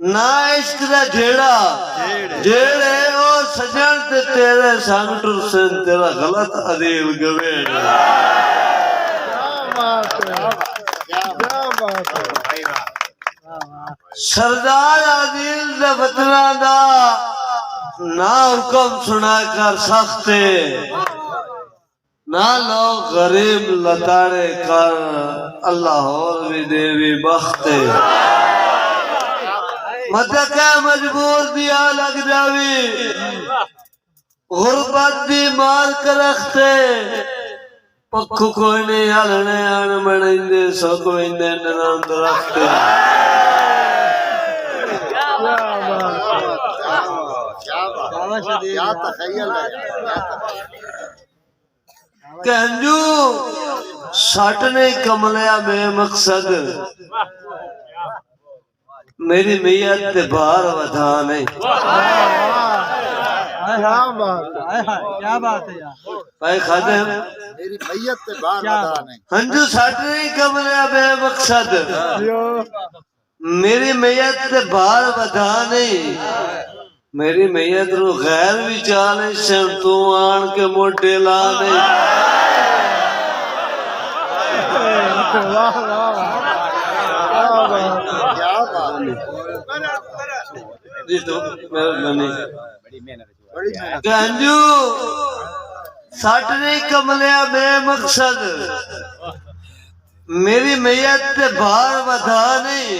ना इश्क दा जेड़ा जेड़े ओ सजन ते तेरे संग टुरसन तेरा गलत अदील गवेड़। सरदार आदिल दे वतना दा ना हुक्म सुना कर सख्ते ना लोग गरीब लताड़े कर अल्लाह और भी देवी बख्ते। मत क्या मजबूर दिया लग जावी गुरबत दी मार कर रखते पक्खू कोई नहीं हलने आन मनेंदे सो कोई नंद रखते। कहंजू सट ने कमलिया बेमकसद मेरी मैयत ते बाहर वधा नहीं। क्या बात है यार भाई खाते मेरी मैयत से बाहर बता नहीं। हंजू सट ने कमलिया बेमकसद मेरी मैयत ते बाहर वधा नहीं। मेरी मैयत नु गैर भी चाले शन तू आन के मोटे ला नहीं। जी तो गंजू सट ने कमलिया बेमकसद मेरी मैयत ते बाहर वधा नहीं।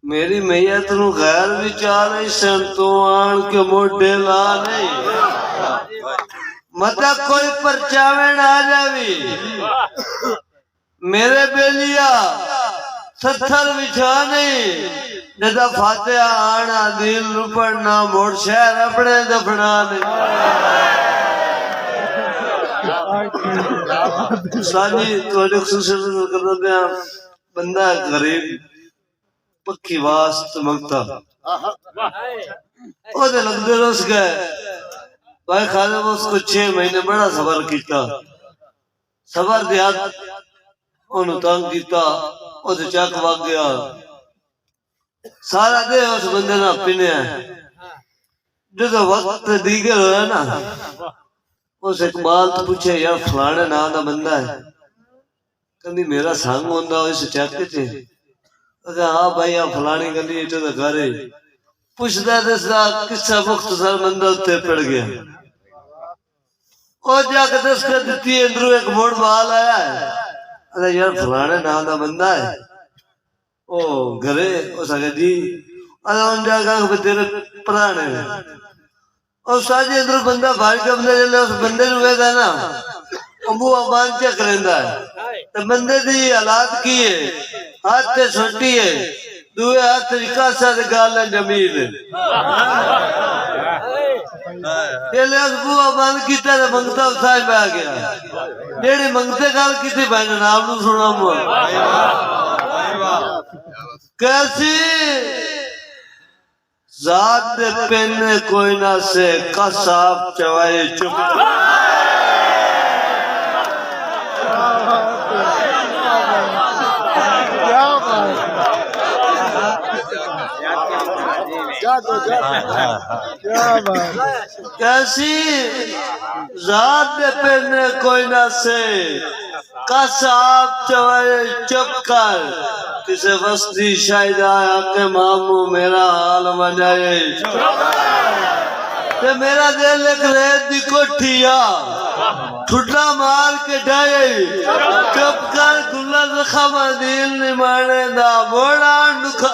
मेरी मैयत नु गैर भी चाले सन तू आन के मोटे ला नहीं। मत कोई परचावे ना जावी मेरे बेलिया सत्थर बिछा नहीं। जदा फातिहा आना दिल पढ़ना मोड़ शहर अपने दफना नहीं। साजी थोड़े खुशूसियत करना पे बंदा गरीब पक्की वास्त मंगता ओदे लगदे रस गए भाई खाले उसको 6 महीने बड़ा सबर किया सबर दिया ओनु तंग किया ओदे चक वग गया सारा दे उस बंदे ना पीने जो वक्त दीगर होया ना उस इकबाल तो पूछे यार फलाने नाम का बंदा है कहती मेरा संग होंदा इस चक च। हाँ भाई आप फलानी गली तो घर पुछदा दसदा किस्सा मुख्तसर बंदा उत्ते पड़ गया और जाके दस कर दी अंदरों एक मोड़ बाल आया है। अरे यार फलाने नाम का बंदा है ओ घरे उस जी अरे उन जाकर तेरे पुराने और साजे अंदर बंदा भाई के बंदे चले उस बंदे नु वेदा ना अबू अबान चक लेंदा है तो बंदे दी हालात की है हाथ ते छोटी है दुए हाथ रिकासा दे गाल जमील चले उस बुआ बंद कीता ते मंगता साहिब आ गया जेड़ी मंगते गल कीती भाई नाम नु सुना मो कैसी जात दे पेने कोई ना से कसाब चवाए चुप। कैसी जात दे पेने कोई ना से कसाब चवाए चुप कर किसे वस्ती शायद आया के मामू मेरा हाल मनाए ते मेरा दिल एक रेत दी कोठिया ठुड्डा मार के डाये चुप कर गुल्ला जखम दिल निमाने दा मोड़ा नुखा।